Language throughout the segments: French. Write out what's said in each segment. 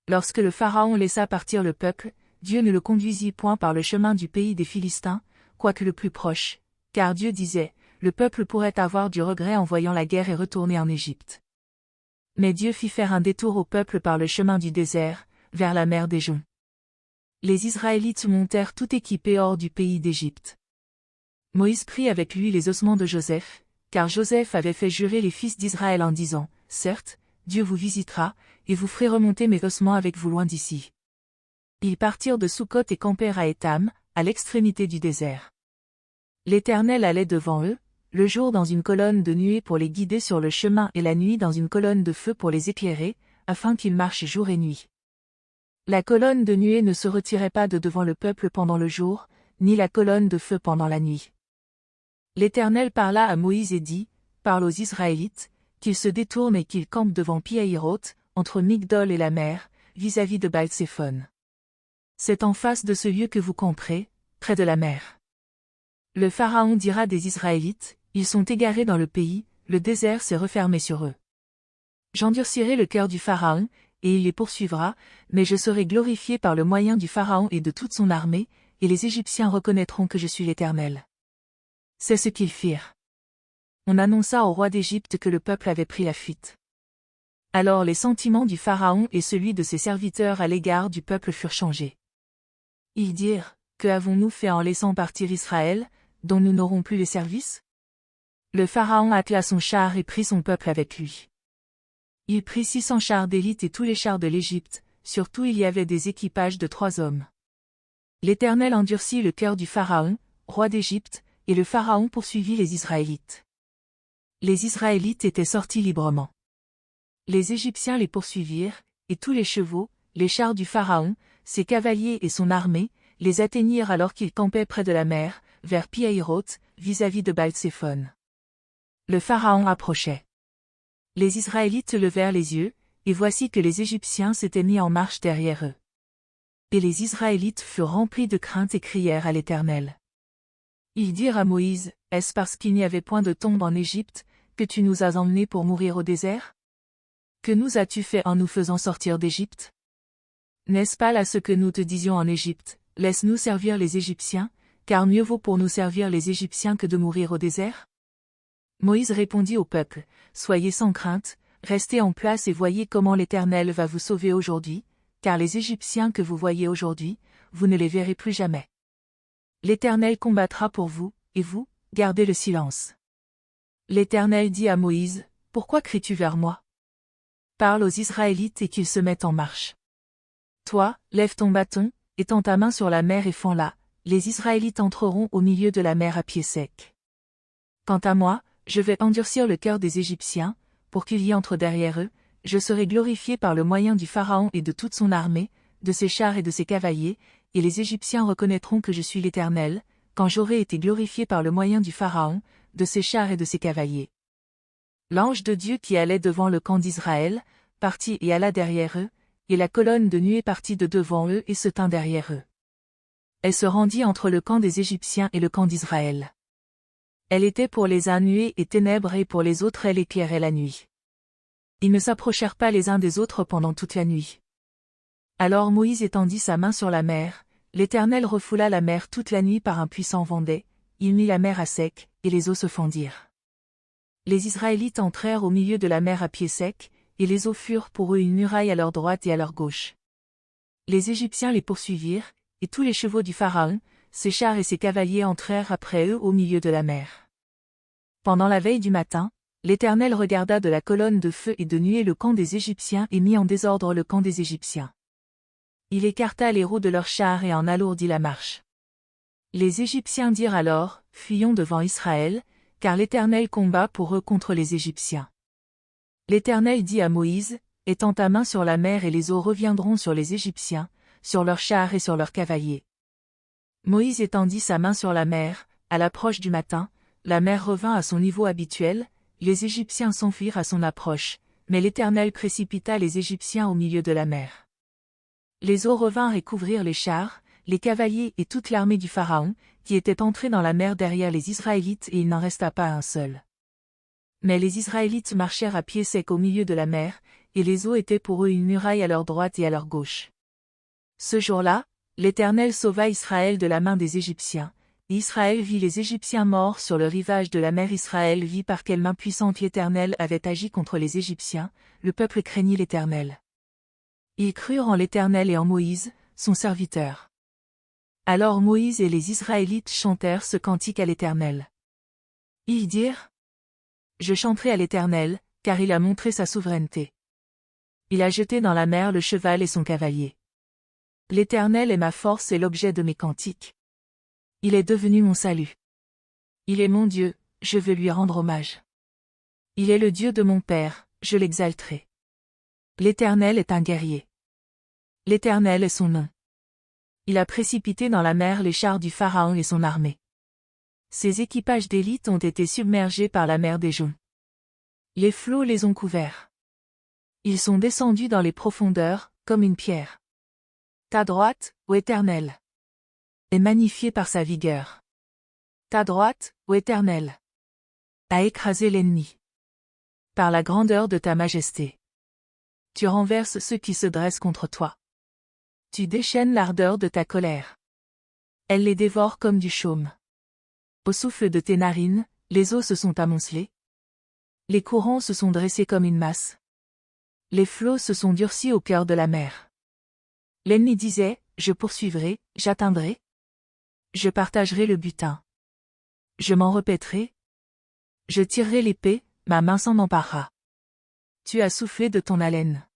Lorsque le Pharaon laissa partir le peuple, Dieu ne le conduisit point par le chemin du pays des Philistins, quoique le plus proche, car Dieu disait, le peuple pourrait avoir du regret en voyant la guerre et retourner en Égypte. Mais Dieu fit faire un détour au peuple par le chemin du désert, vers la mer des Joncs. Les Israélites montèrent tout équipés hors du pays d'Égypte. Moïse prit avec lui les ossements de Joseph, car Joseph avait fait jurer les fils d'Israël en disant, « Certes, Dieu vous visitera, et vous ferez remonter mes ossements avec vous loin d'ici. » Ils partirent de Sukkot et campèrent à Étam, à l'extrémité du désert. L'Éternel allait devant eux, le jour dans une colonne de nuée pour les guider sur le chemin et la nuit dans une colonne de feu pour les éclairer, afin qu'ils marchent jour et nuit. La colonne de nuée ne se retirait pas de devant le peuple pendant le jour, ni la colonne de feu pendant la nuit. L'Éternel parla à Moïse et dit, « Parle aux Israélites, qu'ils se détournent et qu'ils campent devant Pi-Hahiroth, entre Migdol et la mer, vis-à-vis de Baal-Séphon. C'est en face de ce lieu que vous camperez, près de la mer. Le Pharaon dira des Israélites, ils sont égarés dans le pays, le désert s'est refermé sur eux. J'endurcirai le cœur du Pharaon, et il les poursuivra, mais je serai glorifié par le moyen du Pharaon et de toute son armée, et les Égyptiens reconnaîtront que je suis l'Éternel. » C'est ce qu'ils firent. On annonça au roi d'Égypte que le peuple avait pris la fuite. Alors les sentiments du Pharaon et celui de ses serviteurs à l'égard du peuple furent changés. Ils dirent, « Que avons-nous fait en laissant partir Israël, dont nous n'aurons plus les services ?» Le Pharaon attela son char et prit son peuple avec lui. Il prit 600 chars d'élite et tous les chars de l'Égypte, surtout il y avait des équipages de 3 hommes. L'Éternel endurcit le cœur du Pharaon, roi d'Égypte, et le Pharaon poursuivit les Israélites. Les Israélites étaient sortis librement. Les Égyptiens les poursuivirent, et tous les chevaux, les chars du Pharaon, ses cavaliers et son armée, les atteignirent alors qu'ils campaient près de la mer, vers Pi-Hahiroth, vis-à-vis de Baal-Séphon. Le Pharaon approchait. Les Israélites levèrent les yeux, et voici que les Égyptiens s'étaient mis en marche derrière eux. Et les Israélites furent remplis de crainte et crièrent à l'Éternel. Ils dirent à Moïse, « Est-ce parce qu'il n'y avait point de tombe en Égypte, que tu nous as emmenés pour mourir au désert? Que nous as-tu fait en nous faisant sortir d'Égypte? N'est-ce pas là ce que nous te disions en Égypte, laisse-nous servir les Égyptiens, car mieux vaut pour nous servir les Égyptiens que de mourir au désert? » Moïse répondit au peuple, « Soyez sans crainte, restez en place et voyez comment l'Éternel va vous sauver aujourd'hui, car les Égyptiens que vous voyez aujourd'hui, vous ne les verrez plus jamais. L'Éternel combattra pour vous, et vous, gardez le silence. » L'Éternel dit à Moïse, « Pourquoi cries-tu vers moi? Parle aux Israélites et qu'ils se mettent en marche. Toi, lève ton bâton, étends ta main sur la mer et fends-la, les Israélites entreront au milieu de la mer à pied sec. Quant à moi, je vais endurcir le cœur des Égyptiens, pour qu'ils y entrent derrière eux, je serai glorifié par le moyen du Pharaon et de toute son armée, de ses chars et de ses cavaliers, et les Égyptiens reconnaîtront que je suis l'Éternel, quand j'aurai été glorifié par le moyen du Pharaon, de ses chars et de ses cavaliers. » L'ange de Dieu qui allait devant le camp d'Israël, partit et alla derrière eux, et la colonne de nuée partit de devant eux et se tint derrière eux. Elle se rendit entre le camp des Égyptiens et le camp d'Israël. Elle était pour les uns nuée et ténèbres et pour les autres elle éclairait la nuit. Ils ne s'approchèrent pas les uns des autres pendant toute la nuit. Alors Moïse étendit sa main sur la mer, l'Éternel refoula la mer toute la nuit par un puissant vent d'est, il mit la mer à sec, et les eaux se fendirent. Les Israélites entrèrent au milieu de la mer à pied sec, et les eaux furent pour eux une muraille à leur droite et à leur gauche. Les Égyptiens les poursuivirent, et tous les chevaux du Pharaon, ses chars et ses cavaliers entrèrent après eux au milieu de la mer. Pendant la veille du matin, l'Éternel regarda de la colonne de feu et de nuée le camp des Égyptiens et mit en désordre le camp des Égyptiens. Il écarta les roues de leurs chars et en alourdit la marche. Les Égyptiens dirent alors, « Fuyons devant Israël, car l'Éternel combat pour eux contre les Égyptiens. » L'Éternel dit à Moïse, « Étends ta main sur la mer et les eaux reviendront sur les Égyptiens, sur leurs chars et sur leurs cavaliers. » Moïse étendit sa main sur la mer, à l'approche du matin, la mer revint à son niveau habituel, les Égyptiens s'enfuirent à son approche, mais l'Éternel précipita les Égyptiens au milieu de la mer. Les eaux revinrent et couvrirent les chars, les cavaliers et toute l'armée du Pharaon, qui était entrée dans la mer derrière les Israélites et il n'en resta pas un seul. Mais les Israélites marchèrent à pied sec au milieu de la mer, et les eaux étaient pour eux une muraille à leur droite et à leur gauche. Ce jour-là, l'Éternel sauva Israël de la main des Égyptiens. Israël vit les Égyptiens morts sur le rivage de la mer. Israël vit par quelle main puissante l'Éternel avait agi contre les Égyptiens. Le peuple craignit l'Éternel. Ils crurent en l'Éternel et en Moïse, son serviteur. Alors Moïse et les Israélites chantèrent ce cantique à l'Éternel. Ils dirent: Je chanterai à l'Éternel, car il a montré sa souveraineté. Il a jeté dans la mer le cheval et son cavalier. L'Éternel est ma force et l'objet de mes cantiques. Il est devenu mon salut. Il est mon Dieu, je veux lui rendre hommage. Il est le Dieu de mon Père, je l'exalterai. L'Éternel est un guerrier. L'Éternel est son nom. Il a précipité dans la mer les chars du Pharaon et son armée. Ses équipages d'élite ont été submergés par la mer des joncs. Les flots les ont couverts. Ils sont descendus dans les profondeurs, comme une pierre. Ta droite, ô Éternel, est magnifiée par sa vigueur. Ta droite, ô Éternel, a écrasé l'ennemi. Par la grandeur de ta majesté, tu renverses ceux qui se dressent contre toi. Tu déchaînes l'ardeur de ta colère. Elle les dévore comme du chaume. Au souffle de tes narines, les eaux se sont amoncelées. Les courants se sont dressés comme une masse. Les flots se sont durcis au cœur de la mer. L'ennemi disait: Je poursuivrai, j'atteindrai. Je partagerai le butin. Je m'en repaîtrai. Je tirerai l'épée, ma main s'en emparera. Tu as soufflé de ton haleine.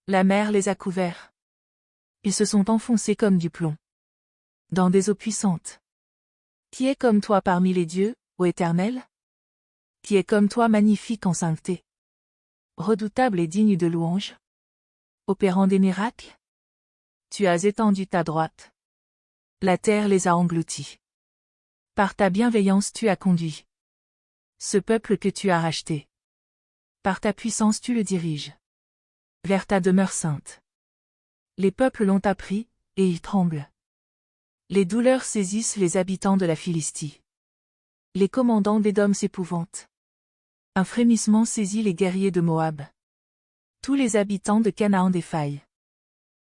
La mer les a couverts. Ils se sont enfoncés comme du plomb dans des eaux puissantes. Qui est comme toi parmi les dieux, ô Éternel? Qui est comme toi magnifique en sainteté, redoutable et digne de louange, opérant des miracles? Tu as étendu ta droite. La terre les a engloutis. Par ta bienveillance tu as conduit ce peuple que tu as racheté. Par ta puissance tu le diriges vers ta demeure sainte. Les peuples l'ont appris, et ils tremblent. Les douleurs saisissent les habitants de la Philistie. Les commandants d'Édom s'épouvantent. Un frémissement saisit les guerriers de Moab. Tous les habitants de Canaan défaillent.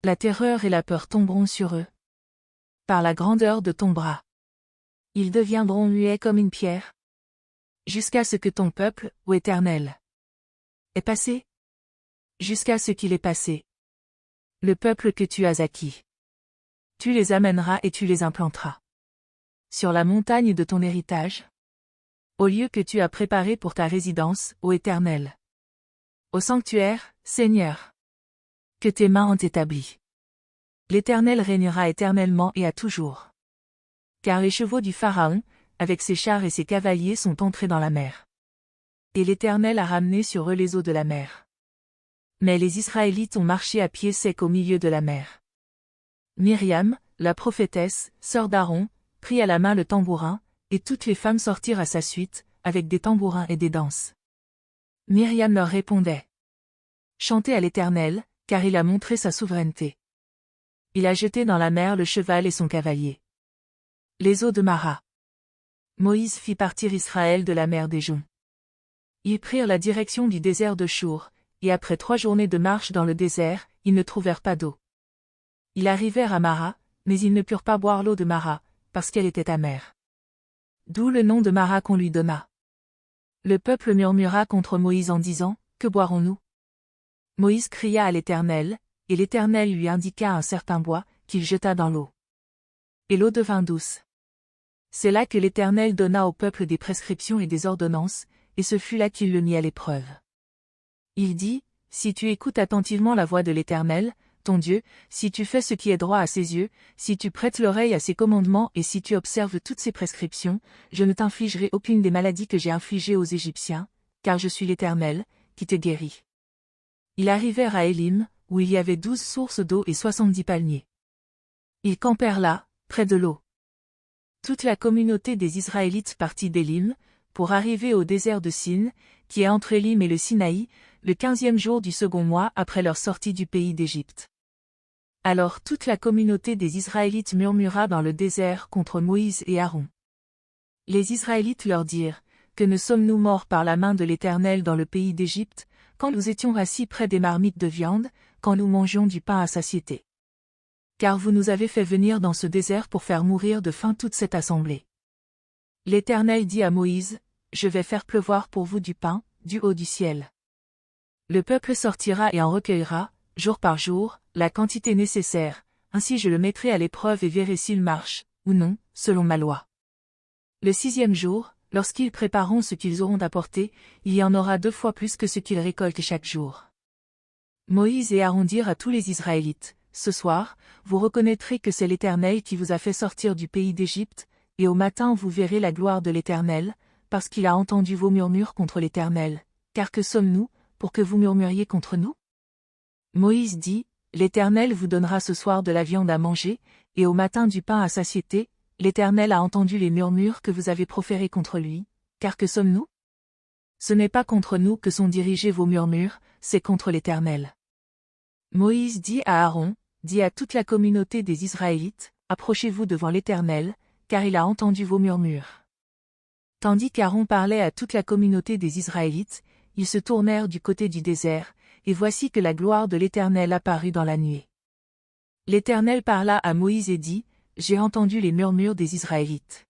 La terreur et la peur tomberont sur eux. Par la grandeur de ton bras, ils deviendront muets comme une pierre. Jusqu'à ce que ton peuple, ô Éternel, est passé. Jusqu'à ce qu'il est passé. Le peuple que tu as acquis. Tu les amèneras et tu les implanteras sur la montagne de ton héritage, au lieu que tu as préparé pour ta résidence, ô Éternel. Au sanctuaire, Seigneur, que tes mains ont établi. L'Éternel régnera éternellement et à toujours. Car les chevaux du Pharaon, avec ses chars et ses cavaliers sont entrés dans la mer. Et l'Éternel a ramené sur eux les eaux de la mer. Mais les Israélites ont marché à pied sec au milieu de la mer. Myriam, la prophétesse, sœur d'Aaron, prit à la main le tambourin, et toutes les femmes sortirent à sa suite, avec des tambourins et des danses. Myriam leur répondait: Chantez à l'Éternel, car il a montré sa souveraineté. Il a jeté dans la mer le cheval et son cavalier. Les eaux de Mara. Moïse fit partir Israël de la mer des joncs. Ils prirent la direction du désert de Chour, et après 3 journées de marche dans le désert, ils ne trouvèrent pas d'eau. Ils arrivèrent à Mara, mais ils ne purent pas boire l'eau de Mara, parce qu'elle était amère. D'où le nom de Mara qu'on lui donna. Le peuple murmura contre Moïse en disant: Que boirons-nous? Moïse cria à l'Éternel, et l'Éternel lui indiqua un certain bois, qu'il jeta dans l'eau. Et l'eau devint douce. C'est là que l'Éternel donna au peuple des prescriptions et des ordonnances, et ce fut là qu'il le mit à l'épreuve. Il dit: Si tu écoutes attentivement la voix de l'Éternel, ton Dieu, si tu fais ce qui est droit à ses yeux, si tu prêtes l'oreille à ses commandements et si tu observes toutes ses prescriptions, je ne t'infligerai aucune des maladies que j'ai infligées aux Égyptiens, car je suis l'Éternel, qui te guérit. Ils arrivèrent à Élim, où il y avait 12 sources d'eau et 70 palmiers. Ils campèrent là, près de l'eau. Toute la communauté des Israélites partit d'Élim, pour arriver au désert de Sin, qui est entre Élim et le Sinaï, le 15e jour du second mois après leur sortie du pays d'Égypte. Alors toute la communauté des Israélites murmura dans le désert contre Moïse et Aaron. Les Israélites leur dirent: Que ne sommes-nous morts par la main de l'Éternel dans le pays d'Égypte, quand nous étions assis près des marmites de viande, quand nous mangions du pain à satiété. Car vous nous avez fait venir dans ce désert pour faire mourir de faim toute cette assemblée. L'Éternel dit à Moïse, je vais faire pleuvoir pour vous du pain, du haut du ciel. Le peuple sortira et en recueillera, jour par jour, la quantité nécessaire, ainsi je le mettrai à l'épreuve et verrai s'il marche, ou non, selon ma loi. Le 6e jour, lorsqu'ils prépareront ce qu'ils auront apporté, il y en aura 2 fois plus que ce qu'ils récoltent chaque jour. Moïse et Aaron dirent à tous les Israélites, ce soir, vous reconnaîtrez que c'est l'Éternel qui vous a fait sortir du pays d'Égypte, et au matin vous verrez la gloire de l'Éternel, parce qu'il a entendu vos murmures contre l'Éternel. Car que sommes-nous, pour que vous murmuriez contre nous? Moïse dit, l'Éternel vous donnera ce soir de la viande à manger, et au matin du pain à satiété, l'Éternel a entendu les murmures que vous avez proférés contre lui, car que sommes-nous? Ce n'est pas contre nous que sont dirigés vos murmures, c'est contre l'Éternel. Moïse dit à Aaron, dit à toute la communauté des Israélites, approchez-vous devant l'Éternel, car il a entendu vos murmures. Tandis qu'Aaron parlait à toute la communauté des Israélites, ils se tournèrent du côté du désert, et voici que la gloire de l'Éternel apparut dans la nuée. L'Éternel parla à Moïse et dit, j'ai entendu les murmures des Israélites.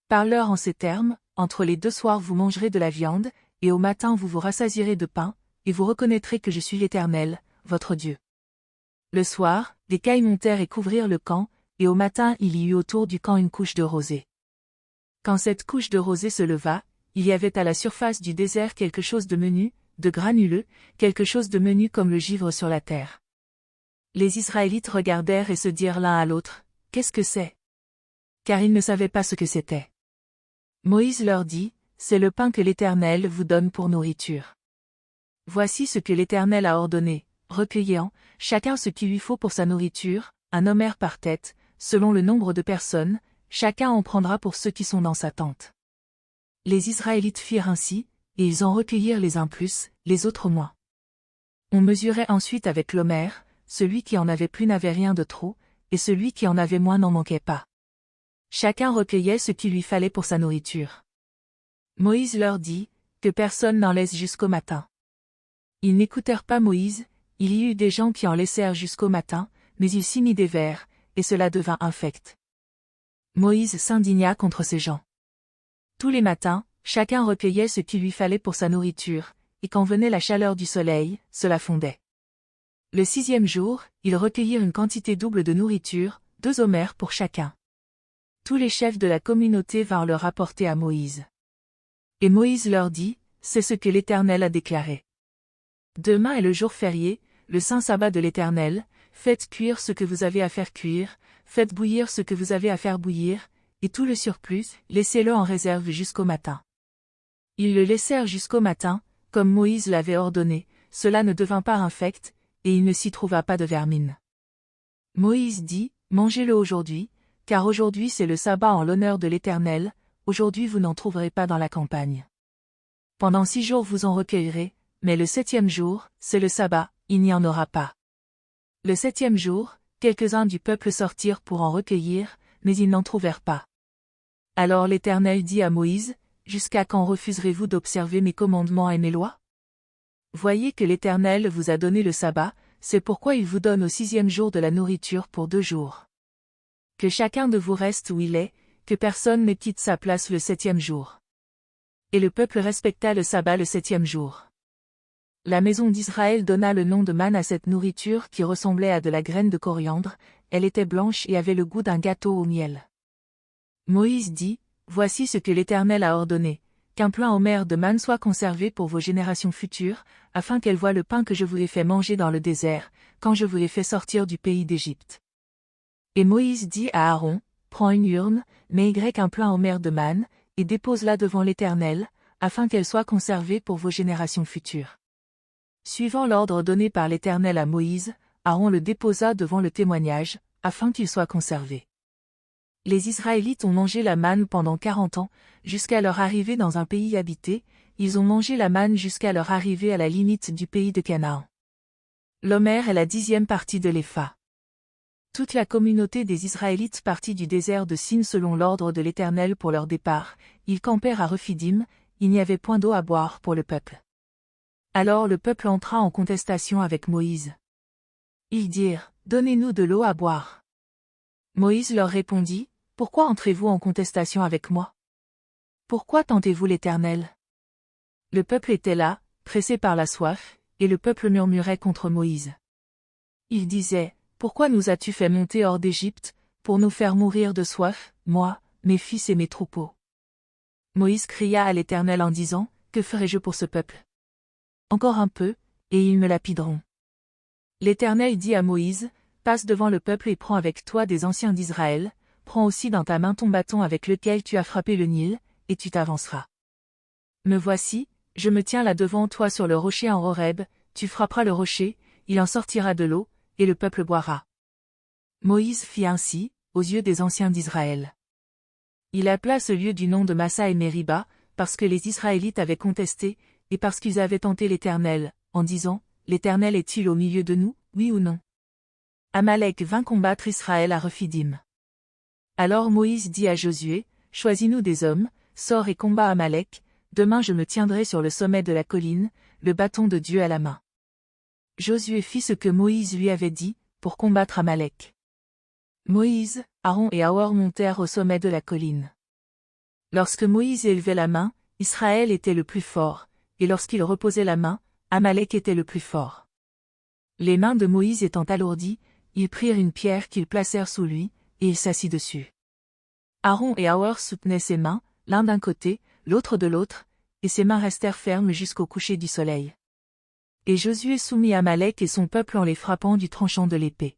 Parle-leur en ces termes, entre les 2 soirs vous mangerez de la viande, et au matin vous vous rassasierez de pain, et vous reconnaîtrez que je suis l'Éternel, votre Dieu. Le soir, des cailles montèrent et couvrirent le camp, et au matin il y eut autour du camp une couche de rosée. Quand cette couche de rosée se leva, il y avait à la surface du désert quelque chose de menu, de granuleux, quelque chose de menu comme le givre sur la terre. Les Israélites regardèrent et se dirent l'un à l'autre, qu'est-ce que c'est? Car ils ne savaient pas ce que c'était. Moïse leur dit, c'est le pain que l'Éternel vous donne pour nourriture. Voici ce que l'Éternel a ordonné, recueillant, chacun ce qu'il lui faut pour sa nourriture, un homère par tête, selon le nombre de personnes, chacun en prendra pour ceux qui sont dans sa tente. Les Israélites firent ainsi, et ils en recueillirent les uns plus, les autres moins. On mesurait ensuite avec l'homère, celui qui en avait plus n'avait rien de trop, et celui qui en avait moins n'en manquait pas. Chacun recueillait ce qu'il lui fallait pour sa nourriture. Moïse leur dit, que personne n'en laisse jusqu'au matin. Ils n'écoutèrent pas Moïse, il y eut des gens qui en laissèrent jusqu'au matin, mais il s'y mit des vers, et cela devint infect. Moïse s'indigna contre ces gens. Tous les matins, chacun recueillait ce qu'il lui fallait pour sa nourriture, et quand venait la chaleur du soleil, cela fondait. Le 6e jour, ils recueillirent une quantité double de nourriture, 2 homères pour chacun. Tous les chefs de la communauté vinrent le rapporter à Moïse. Et Moïse leur dit, c'est ce que l'Éternel a déclaré. Demain est le jour férié, le saint sabbat de l'Éternel, faites cuire ce que vous avez à faire cuire, faites bouillir ce que vous avez à faire bouillir, et tout le surplus, laissez-le en réserve jusqu'au matin. Ils le laissèrent jusqu'au matin, comme Moïse l'avait ordonné, cela ne devint pas infect, et il ne s'y trouva pas de vermine. Moïse dit, mangez-le aujourd'hui, car aujourd'hui c'est le sabbat en l'honneur de l'Éternel, aujourd'hui vous n'en trouverez pas dans la campagne. Pendant 6 jours vous en recueillerez, mais le 7e jour, c'est le sabbat, il n'y en aura pas. Le 7e jour, quelques-uns du peuple sortirent pour en recueillir, mais ils n'en trouvèrent pas. Alors l'Éternel dit à Moïse, jusqu'à quand refuserez-vous d'observer mes commandements et mes lois? Voyez que l'Éternel vous a donné le sabbat, c'est pourquoi il vous donne au 6e jour de la nourriture pour 2 jours. Que chacun de vous reste où il est, que personne ne quitte sa place le 7e jour. Et le peuple respecta le sabbat le 7e jour. La maison d'Israël donna le nom de manne à cette nourriture qui ressemblait à de la graine de coriandre, elle était blanche et avait le goût d'un gâteau au miel. Moïse dit, voici ce que l'Éternel a ordonné, qu'un plein homère de manne soit conservé pour vos générations futures, afin qu'elles voient le pain que je vous ai fait manger dans le désert, quand je vous ai fait sortir du pays d'Égypte. Et Moïse dit à Aaron, prends une urne, mets un plein homère de manne, et dépose-la devant l'Éternel, afin qu'elle soit conservée pour vos générations futures. Suivant l'ordre donné par l'Éternel à Moïse, Aaron le déposa devant le témoignage, afin qu'il soit conservé. Les Israélites ont mangé la manne pendant 40 ans, jusqu'à leur arrivée dans un pays habité, ils ont mangé la manne jusqu'à leur arrivée à la limite du pays de Canaan. L'homère est la 10e partie de l'épha. Toute la communauté des Israélites partit du désert de Sin selon l'ordre de l'Éternel pour leur départ, ils campèrent à Rephidim, il n'y avait point d'eau à boire pour le peuple. Alors le peuple entra en contestation avec Moïse. Ils dirent, donnez-nous de l'eau à boire. Moïse leur répondit, pourquoi entrez-vous en contestation avec moi? Pourquoi tentez-vous l'Éternel? Le peuple était là, pressé par la soif, et le peuple murmurait contre Moïse. Il disait, pourquoi nous as-tu fait monter hors d'Égypte, pour nous faire mourir de soif, moi, mes fils et mes troupeaux? Moïse cria à l'Éternel en disant, que ferai-je pour ce peuple? Encore un peu, et ils me lapideront. L'Éternel dit à Moïse, passe devant le peuple et prends avec toi des anciens d'Israël, prends aussi dans ta main ton bâton avec lequel tu as frappé le Nil, et tu t'avanceras. Me voici, je me tiens là devant toi sur le rocher en Horeb, tu frapperas le rocher, il en sortira de l'eau, et le peuple boira. Moïse fit ainsi, aux yeux des anciens d'Israël. Il appela ce lieu du nom de Massa et Mériba, parce que les Israélites avaient contesté, et parce qu'ils avaient tenté l'Éternel, en disant, l'Éternel est-il au milieu de nous, oui ou non? Amalek vint combattre Israël à Rephidim. Alors Moïse dit à Josué, choisis-nous des hommes, sors et combat Amalek, demain je me tiendrai sur le sommet de la colline, le bâton de Dieu à la main. Josué fit ce que Moïse lui avait dit, pour combattre Amalek. Moïse, Aaron et Hur montèrent au sommet de la colline. Lorsque Moïse élevait la main, Israël était le plus fort, et lorsqu'il reposait la main, Amalek était le plus fort. Les mains de Moïse étant alourdies, ils prirent une pierre qu'ils placèrent sous lui, et il s'assit dessus. Aaron et Hur soutenaient ses mains, l'un d'un côté, l'autre de l'autre, et ses mains restèrent fermes jusqu'au coucher du soleil. Et Josué soumit Amalek et son peuple en les frappant du tranchant de l'épée.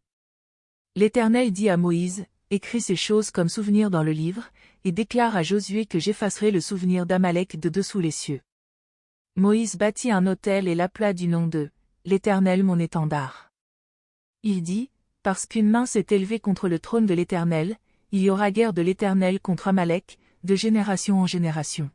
L'Éternel dit à Moïse, écris ces choses comme souvenir dans le livre, et déclare à Josué que j'effacerai le souvenir d'Amalek de dessous les cieux. Moïse bâtit un autel et l'appela du nom de l'Éternel mon étendard. Il dit, parce qu'une main s'est élevée contre le trône de l'Éternel, il y aura guerre de l'Éternel contre Amalek, de génération en génération.